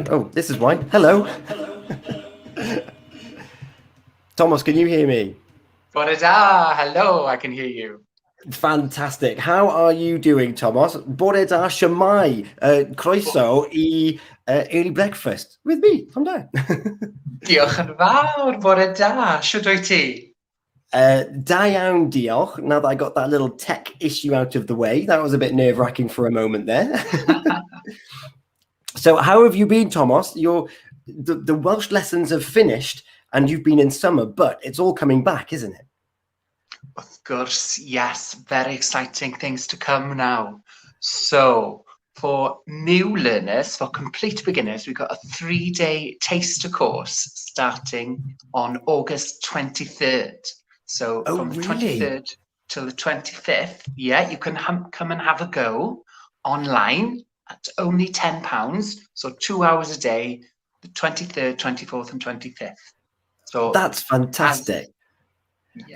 right. Oh, this is why. Hello. Tomos, can you hear me? Bore da, hello, I can hear you. Fantastic. How are you doing, Tomos? Bore da, shwmai, croeso I early breakfast with me, Tom Da. Diolch yn fawr, bore da, shwd wyt ti? Da iawn, diolch. Now that I got that little tech issue out of the way, that was a bit nerve-wracking for a moment there. So how have you been, Tomos? The Welsh lessons have finished and you've been in summer, but it's all coming back, isn't it? Of course, yes, very exciting things to come now. So, for new learners, for complete beginners, we've got a 3-day taster course starting on August 23rd. So, from the 23rd till the 25th, yeah, you can come and have a go online at only £10. So, 2 hours a day, the 23rd, 24th, and 25th. So that's fantastic.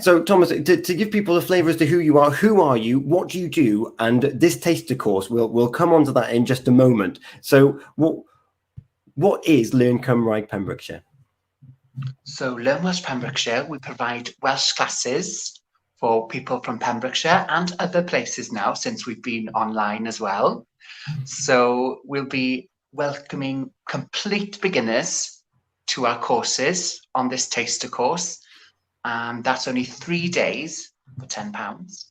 So, Thomas, to give people a flavour as to who you are, what do you do? And this taster course, we'll come on to that in just a moment. So, what is Learn Cymraeg Pembrokeshire? So, Learn Welsh Pembrokeshire, we provide Welsh classes for people from Pembrokeshire and other places now, since we've been online as well. So, we'll be welcoming complete beginners to our courses on this taster course. And that's only 3 days for £10.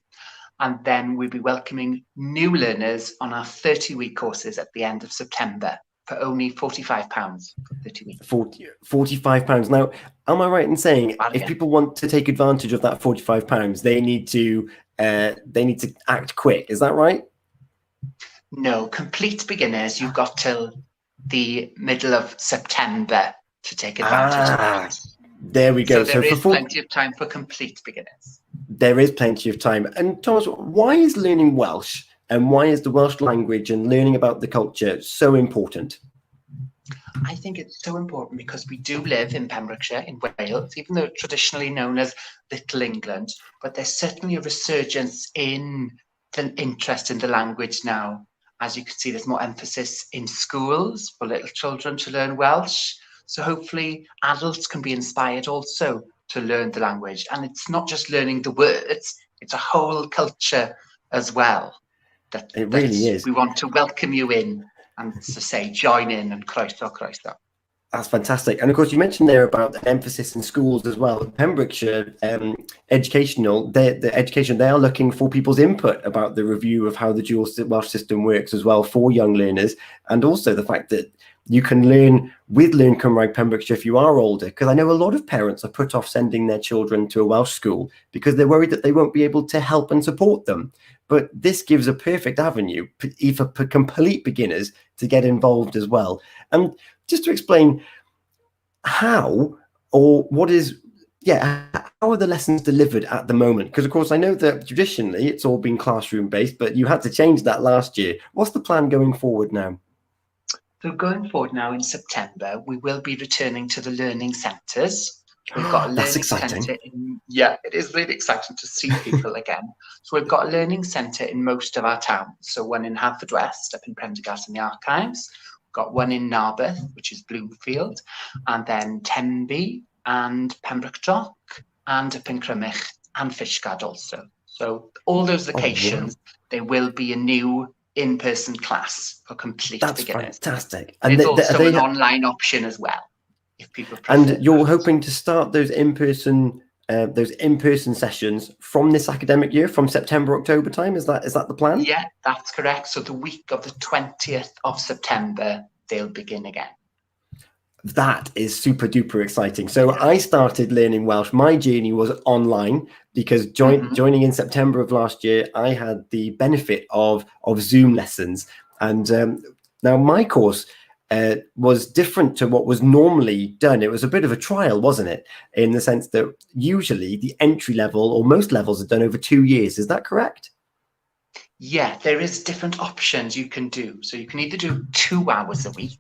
And then we'll be welcoming new learners on our 30-week courses at the end of September for only £45 for 30 weeks. £45. Now, am I right in saying if people want to take advantage of that £45, they need to act quick? Is that right? No, complete beginners, you've got till the middle of September to take advantage of that. There we go. So there is plenty of time for complete beginners. There is plenty of time. And Thomas, why is learning Welsh and why is the Welsh language and learning about the culture so important? I think it's so important because we do live in Pembrokeshire, in Wales, even though it's traditionally known as Little England, but there's certainly a resurgence in the interest in the language now. As you can see, there's more emphasis in schools for little children to learn Welsh. So hopefully adults can be inspired also to learn the language. And it's not just learning the words, it's a whole culture as well. It really is. We want to welcome you in and to say, join in and croeso, croeso. That's fantastic. And of course, you mentioned there about the emphasis in schools as well. Pembrokeshire educational, the education, they are looking for people's input about the review of how the dual Welsh system works as well for young learners. And also the fact that you can learn with Learn Cymraeg Pembrokeshire if you are older, because I know a lot of parents are put off sending their children to a Welsh school because they're worried that they won't be able to help and support them. But this gives a perfect avenue for complete beginners to get involved as well. And just to explain how or how are the lessons delivered at the moment? Because of course, I know that traditionally it's all been classroom based, but you had to change that last year. What's the plan going forward now? So going forward now in September, we will be returning to the learning centres. We've got a learning centre it is really exciting to see people again. So we've got a learning centre in most of our towns. So one in Haverfordwest, up in Prendergast in the Archives. We've got one in Narberth, which is Bloomfield, and then Tenby and Pembroke Dock, and up in Cymraeg and Fishguard also. So all those locations, there will be a new in-person class for complete beginners. Fantastic. And there's also an online option as well, if people prefer. And you're hoping to start those in-person sessions from this academic year, from September, October time. Is that the plan? Yeah, that's correct. So the week of the 20th of September, they'll begin again. That is super duper exciting. So I started learning Welsh. My journey was online because joining in September of last year, I had the benefit of Zoom lessons. And now my course was different to what was normally done. It was a bit of a trial, wasn't it? In the sense that usually the entry level or most levels are done over 2 years. Is that correct? Yeah, there is different options you can do. So you can either do 2 hours a week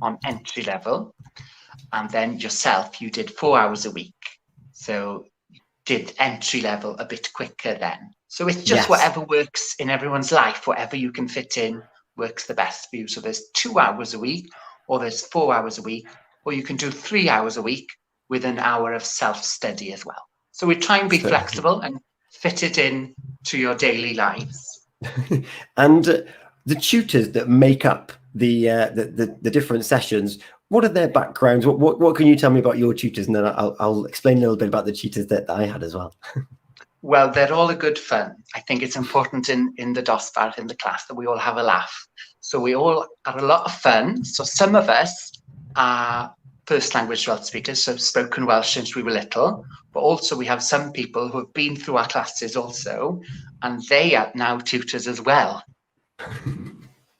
on entry level, and then yourself, you did 4 hours a week. So you did entry level a bit quicker then. So it's just whatever works in everyone's life, whatever you can fit in works the best for you. So there's 2 hours a week, or there's 4 hours a week, or you can do 3 hours a week with an hour of self-study as well. So we try and be flexible and fit it in to your daily lives. And the tutors that make up the different sessions, what are their backgrounds? What can you tell me about your tutors? And then I'll explain a little bit about the tutors that I had as well. Well, they're all a good fun. I think it's important in the dosbarth, in the class, that we all have a laugh. So we all are a lot of fun. So some of us are first language Welsh speakers, so have spoken Welsh since we were little, but also we have some people who have been through our classes also, and they are now tutors as well.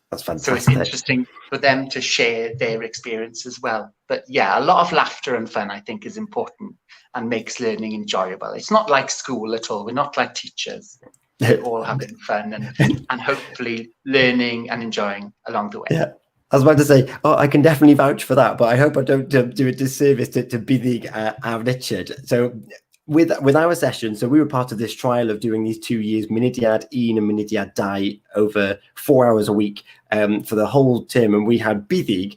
That's fantastic. So it's interesting for them to share their experience as well. But yeah, a lot of laughter and fun, I think, is important and makes learning enjoyable. It's not like school at all. We're not like teachers. We're all having fun and hopefully learning and enjoying along the way. Yeah. I was about to say, I can definitely vouch for that, but I hope I don't do a disservice to Bydig and Richard. So with our session, so we were part of this trial of doing these 2 years, Mynediad 1 and Mynediad 2, over 4 hours a week for the whole term. And we had Bydig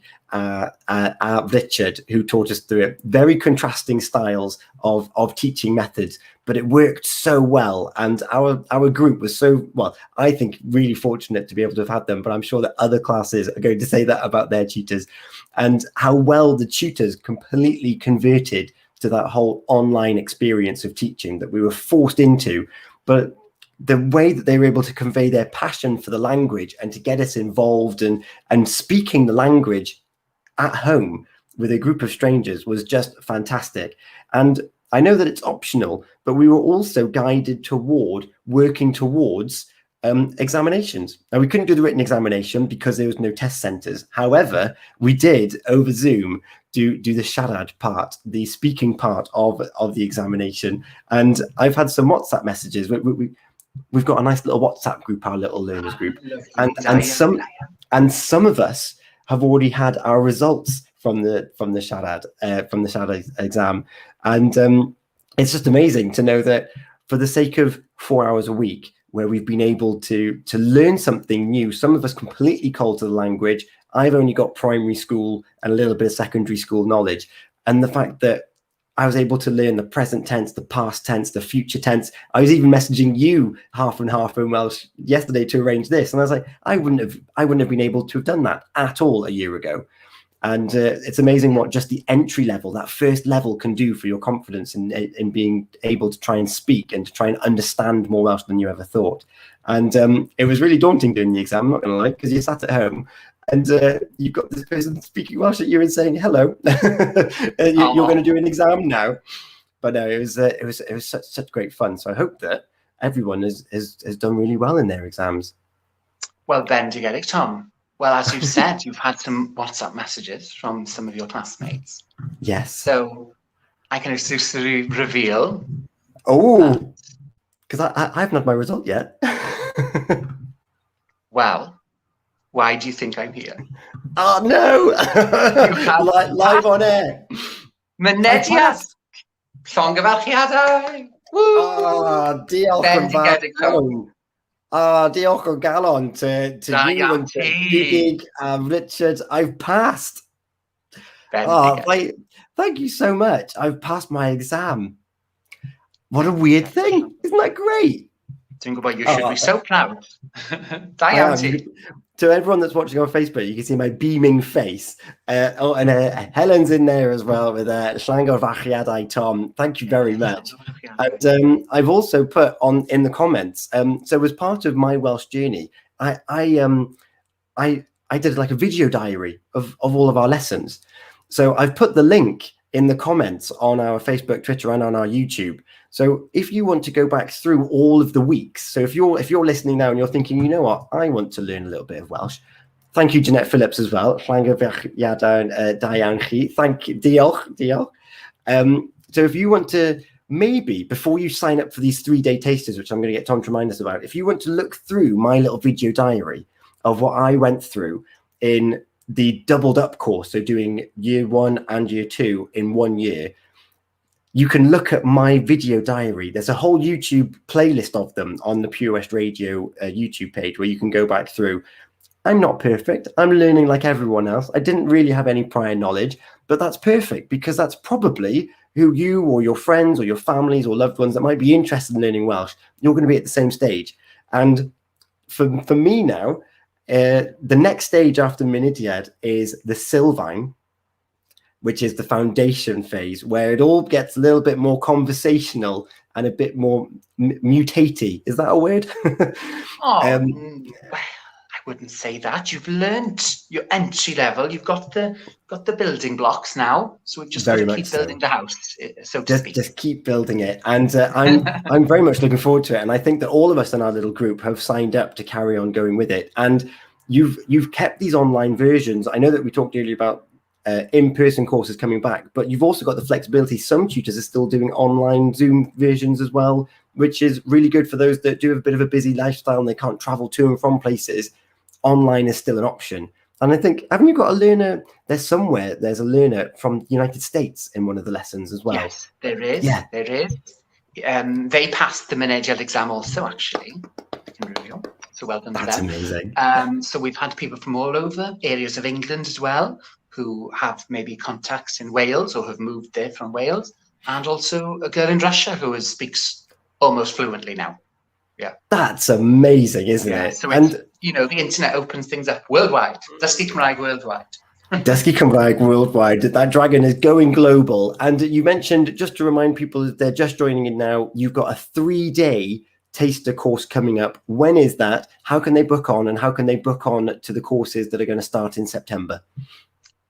Richard, who taught us through it. Very contrasting styles of teaching methods, but it worked so well. And our group was so, well, I think really fortunate to be able to have had them, but I'm sure that other classes are going to say that about their tutors, and how well the tutors completely converted to that whole online experience of teaching that we were forced into. But the way that they were able to convey their passion for the language and to get us involved and speaking the language at home with a group of strangers was just fantastic. And I know that it's optional, but we were also guided toward working towards examinations. Now, we couldn't do the written examination because there was no test centres. However, we did over Zoom do the siarad part, the speaking part of the examination. And I've had some WhatsApp messages. We've got a nice little WhatsApp group, our little learners group, and some of us have already had our results from the siarad exam, and it's just amazing to know that for the sake of 4 hours a week, where we've been able to learn something new, some of us completely cold to the language. I've only got primary school and a little bit of secondary school knowledge, and the fact that I was able to learn the present tense, the past tense, the future tense. I was even messaging you half and half in Welsh yesterday to arrange this, and I was like, I wouldn't have been able to have done that at all a year ago. And it's amazing what just the entry level, that first level, can do for your confidence in being able to try and speak and to try and understand more Welsh than you ever thought. And it was really daunting doing the exam, I'm not going to lie, because you sat at home and you've got this person speaking Welsh at you and saying hello. You're going to do an exam now. But no, it was such great fun. So I hope that everyone has done really well in their exams. Well, Ben, do you get it, Tom? Well, as you've said, you've had some WhatsApp messages from some of your classmates. Yes. So I can exclusively reveal. Oh, because I haven't had my result yet. Well, why do you think I'm here? Oh, no. Live on air. Mynediad. Llongyfarchiadau. Diolch yn fawr. Diolch o galon to you and to Bydig and Richard. I've passed. Thank you so much. I've passed my exam. What a weird thing. Isn't that great? Think about, you should be so proud. To everyone that's watching on Facebook, you can see my beaming face. And Helen's in there as well with Llongyfarchiadau Tom. Thank you very much. And I've also put on in the comments. So as part of my Welsh journey, I did like a video diary of all of our lessons. So I've put the link in the comments on our Facebook, Twitter, and on our YouTube. So if you want to go back through all of the weeks, so if you're listening now and you're thinking, you know what, I want to learn a little bit of Welsh. Thank you, Jeanette Phillips, as well. Thank you, diolch. So if you want to, maybe before you sign up for these 3-day tasters, which I'm going to get Tom to remind us about, if you want to look through my little video diary of what I went through in the doubled up course, so doing year 1 and year 2 in 1 year, you can look at my video diary. There's a whole YouTube playlist of them on the Pure West Radio YouTube page where you can go back through. I'm not perfect. I'm learning like everyone else. I didn't really have any prior knowledge, but that's perfect because that's probably who you or your friends or your families or loved ones that might be interested in learning Welsh, you're going to be at the same stage. And for me now, the next stage after Mynediad is the Sylfaen, which is the foundation phase, where it all gets a little bit more conversational and a bit more mutatey. Is that a word? I wouldn't say that. You've learned your entry level. You've got the building blocks now. So we've just got to keep building the house, so to speak. Just keep building it. And I'm very much looking forward to it. And I think that all of us in our little group have signed up to carry on going with it. And you've kept these online versions. I know that we talked earlier about in-person courses coming back, but you've also got the flexibility. Some tutors are still doing online Zoom versions as well, which is really good for those that do have a bit of a busy lifestyle and they can't travel to and from places. Online is still an option. And I think, haven't you got a learner? There's a learner from the United States in one of the lessons as well. Yes, there is. Yeah. There is. They passed the Mynediad exam also, actually. So well done to them. That's amazing. So we've had people from all over areas of England as well, who have maybe contacts in Wales or have moved there from Wales, and also a girl in Russia who speaks almost fluently now. Yeah, that's amazing, isn't it? So the internet opens things up worldwide. Dysgu Cymraeg worldwide. Dysgu Cymraeg worldwide. That dragon is going global. And you mentioned, just to remind people that they're just joining in now, you've got a 3-day taster course coming up. When is that? How can they book on, and how can they book on to the courses that are going to start in September?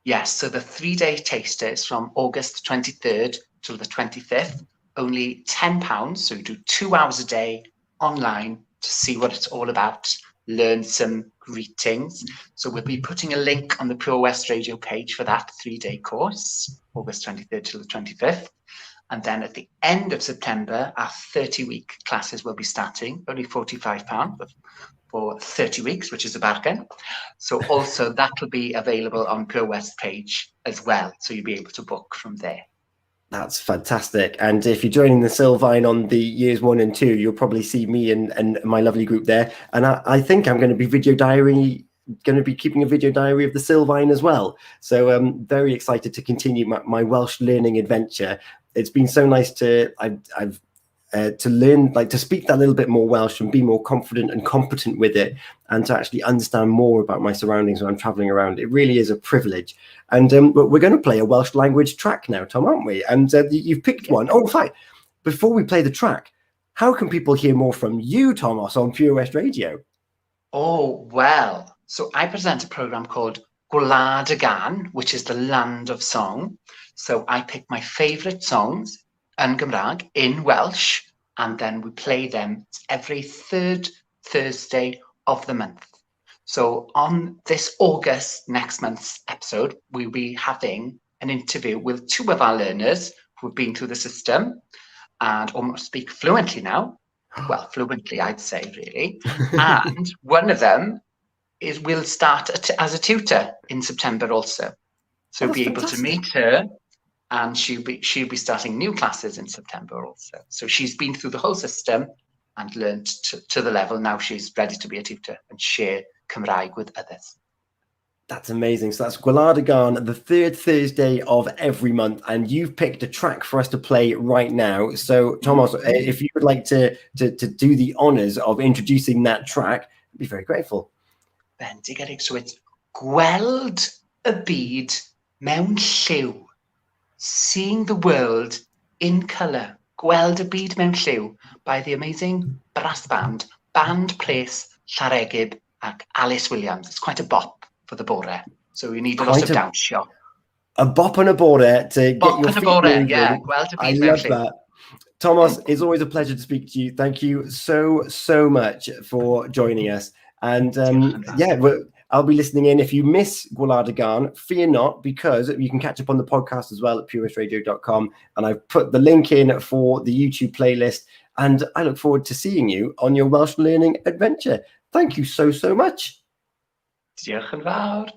Yes, so the 3-day taster is from August 23rd till the 25th. Only £10. So you do 2 hours a day online to see what it's all about, learn some greetings. So we'll be putting a link on the Pure West Radio page for that 3-day course, August 23rd till the 25th. And then at the end of September, our 30-week classes will be starting, only £45 for 30 weeks, which is a bargain. So also that will be available on Pure West page as well. So you'll be able to book from there. That's fantastic. And if you're joining the Sylfaen on the years 1 and 2, you'll probably see me and my lovely group there. And I think I'm going to be keeping a video diary of the Sylfaen as well. So I'm very excited to continue my Welsh learning adventure. It's been so nice to learn, to speak that little bit more Welsh and be more confident and competent with it, and to actually understand more about my surroundings when I'm traveling around. It really is a privilege. And we're going to play a Welsh language track now, Tom, aren't we? And you've picked one. Oh, in fact, before we play the track, how can people hear more from you, Tomos, on Pure West Radio? Oh, well, so I present a program called Gwlad y Gan, which is the land of song. So I pick my favourite songs yn Gymraeg in Welsh, and then we play them every 3rd Thursday of the month. So on this August, next month's episode, we'll be having an interview with 2 of our learners who've been through the system and almost speak fluently now. Well, fluently, I'd say, really. And one of them will start as a tutor in September also. So be able to meet her, and she'll be starting new classes in September also. So she's been through the whole system and learned to the level. Now she's ready to be a tutor and share Cymraeg with others. That's amazing. So that's Gwlad y Gan, the 3rd Thursday of every month, and you've picked a track for us to play right now. So, Tomos, if you would like to do the honours of introducing that track, I'd be very grateful. Bendigedig. So it's Gweld y Byd Mewn Lliw. Seeing the world in colour. Gweld y Byd Mewn Lliw by the amazing brass band, Band Place Llaregib ac Alice Williams. It's quite a bop for the bore. So you need a lot of dawnsio. A bop and a bore to get your feet moving. Yeah, Gweld y Byd I love that. Tomos, it's always a pleasure to speak to you. Thank you so much for joining us. And I'll be listening in. If you miss Gwlad y Gan, fear not, because you can catch up on the podcast as well at purewestradio.com. And I've put the link in for the YouTube playlist. And I look forward to seeing you on your Welsh learning adventure. Thank you so much. Diolch yn fawr.